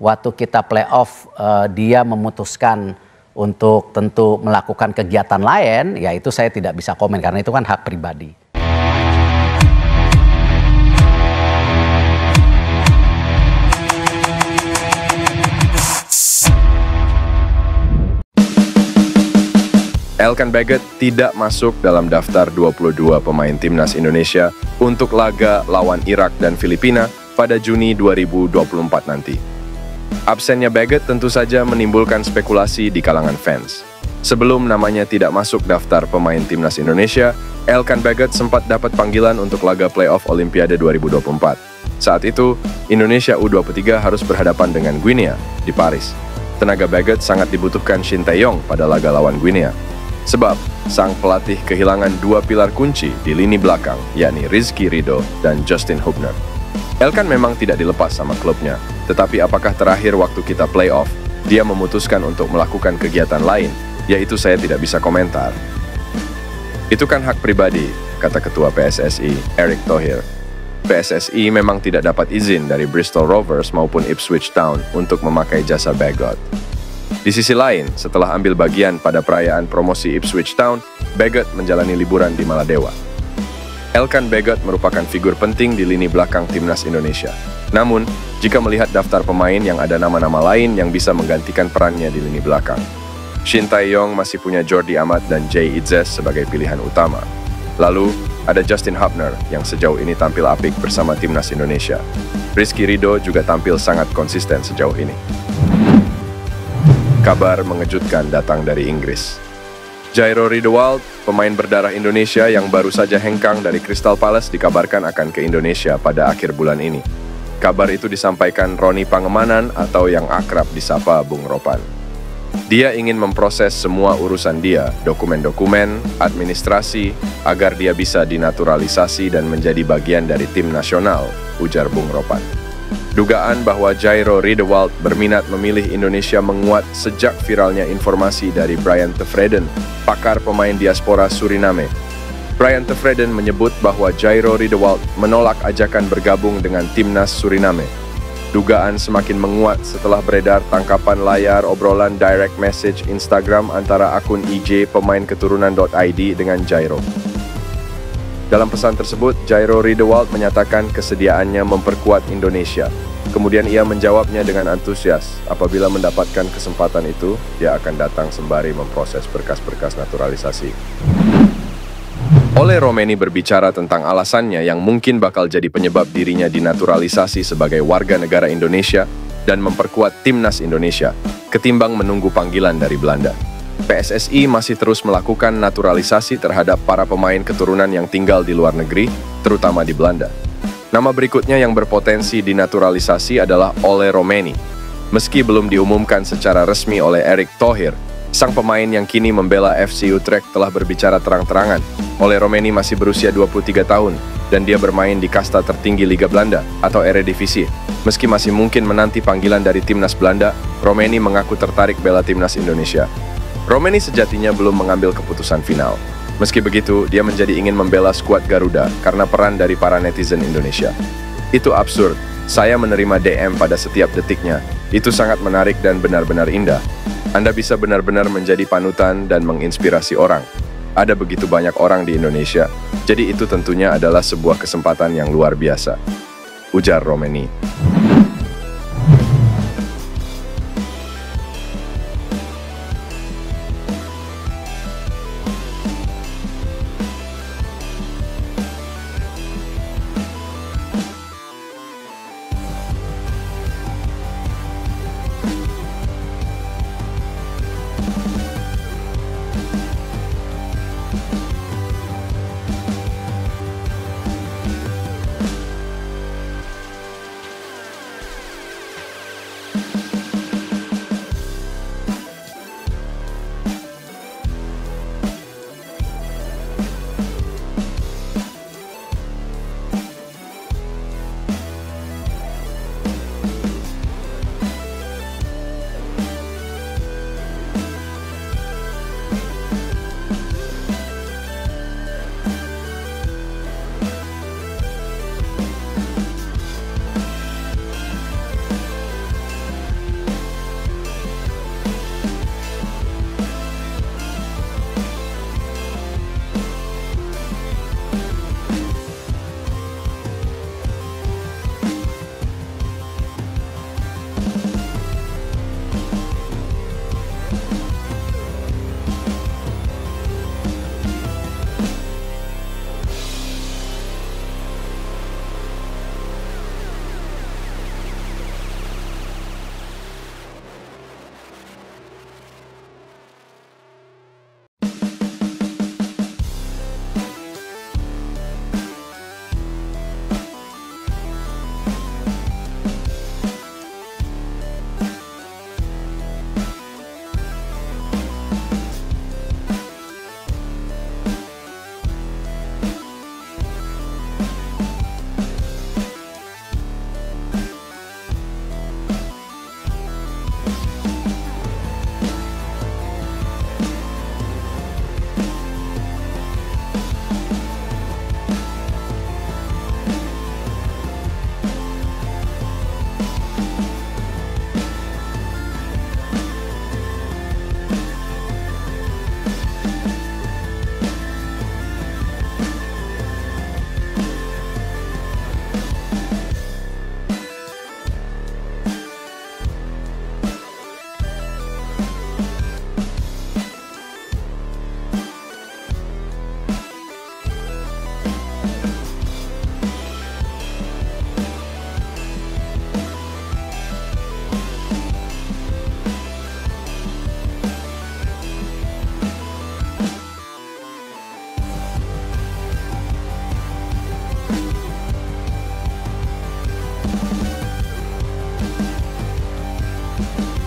Waktu kita playoff, dia memutuskan untuk tentu melakukan kegiatan lain, ya itu saya tidak bisa komen karena itu kan hak pribadi. Elkan Baggett tidak masuk dalam daftar 22 pemain timnas Indonesia untuk laga lawan Irak dan Filipina pada Juni 2024 nanti. Absennya Baggett tentu saja menimbulkan spekulasi di kalangan fans. Sebelum namanya tidak masuk daftar pemain timnas Indonesia, Elkan Baggett sempat dapat panggilan untuk laga playoff Olimpiade 2024. Saat itu, Indonesia U23 harus berhadapan dengan Guinea di Paris. Tenaga Baggett sangat dibutuhkan Shin Tae-yong pada laga lawan Guinea. Sebab, sang pelatih kehilangan dua pilar kunci di lini belakang, yakni Rizky Ridho dan Justin Hubner. Elkan memang tidak dilepas sama klubnya, tetapi apakah terakhir waktu kita playoff, dia memutuskan untuk melakukan kegiatan lain, yaitu saya tidak bisa komentar. Itu kan hak pribadi, kata Ketua PSSI, Erick Thohir. PSSI memang tidak dapat izin dari Bristol Rovers maupun Ipswich Town untuk memakai jasa Baggett. Di sisi lain, setelah ambil bagian pada perayaan promosi Ipswich Town, Baggett menjalani liburan di Maladewa. Elkan Baggett merupakan figur penting di lini belakang timnas Indonesia. Namun, jika melihat daftar pemain yang ada nama-nama lain yang bisa menggantikan perannya di lini belakang, Shin Tae-yong masih punya Jordi Amat dan Jay Itzes sebagai pilihan utama. Lalu, ada Justin Hubner yang sejauh ini tampil apik bersama timnas Indonesia. Rizky Ridho juga tampil sangat konsisten sejauh ini. Kabar mengejutkan datang dari Inggris. Jairo Riedewald, pemain berdarah Indonesia yang baru saja hengkang dari Crystal Palace, dikabarkan akan ke Indonesia pada akhir bulan ini. Kabar itu disampaikan Roni Pangemanan atau yang akrab disapa Bung Ropan. Dia ingin memproses semua urusan dia, dokumen-dokumen, administrasi, agar dia bisa dinaturalisasi dan menjadi bagian dari tim nasional, ujar Bung Ropan. Dugaan bahwa Jairo Riedewald berminat memilih Indonesia menguat sejak viralnya informasi dari Brian Tevreden, pakar pemain diaspora Suriname. Brian Tevreden menyebut bahwa Jairo Riedewald menolak ajakan bergabung dengan timnas Suriname. Dugaan semakin menguat setelah beredar tangkapan layar obrolan direct message Instagram antara akun IG pemain keturunan.id dengan Jairo. Dalam pesan tersebut, Jairo Riedewald menyatakan kesediaannya memperkuat Indonesia. Kemudian ia menjawabnya dengan antusias. Apabila mendapatkan kesempatan itu, dia akan datang sembari memproses berkas-berkas naturalisasi. Ole Romeni berbicara tentang alasannya yang mungkin bakal jadi penyebab dirinya dinaturalisasi sebagai warga negara Indonesia dan memperkuat timnas Indonesia, ketimbang menunggu panggilan dari Belanda. PSSI masih terus melakukan naturalisasi terhadap para pemain keturunan yang tinggal di luar negeri, terutama di Belanda. Nama berikutnya yang berpotensi dinaturalisasi adalah Ole Romeni. Meski belum diumumkan secara resmi oleh Erick Thohir, sang pemain yang kini membela FC Utrecht telah berbicara terang-terangan. Ole Romeni masih berusia 23 tahun, dan dia bermain di kasta tertinggi Liga Belanda atau Eredivisie. Meski masih mungkin menanti panggilan dari timnas Belanda, Romeni mengaku tertarik bela timnas Indonesia. Romeni sejatinya belum mengambil keputusan final. Meski begitu, dia menjadi ingin membela skuad Garuda karena peran dari para netizen Indonesia. Itu absurd. Saya menerima DM pada setiap detiknya. Itu sangat menarik dan benar-benar indah. Anda bisa benar-benar menjadi panutan dan menginspirasi orang. Ada begitu banyak orang di Indonesia, jadi itu tentunya adalah sebuah kesempatan yang luar biasa, ujar Romeni. Bagot.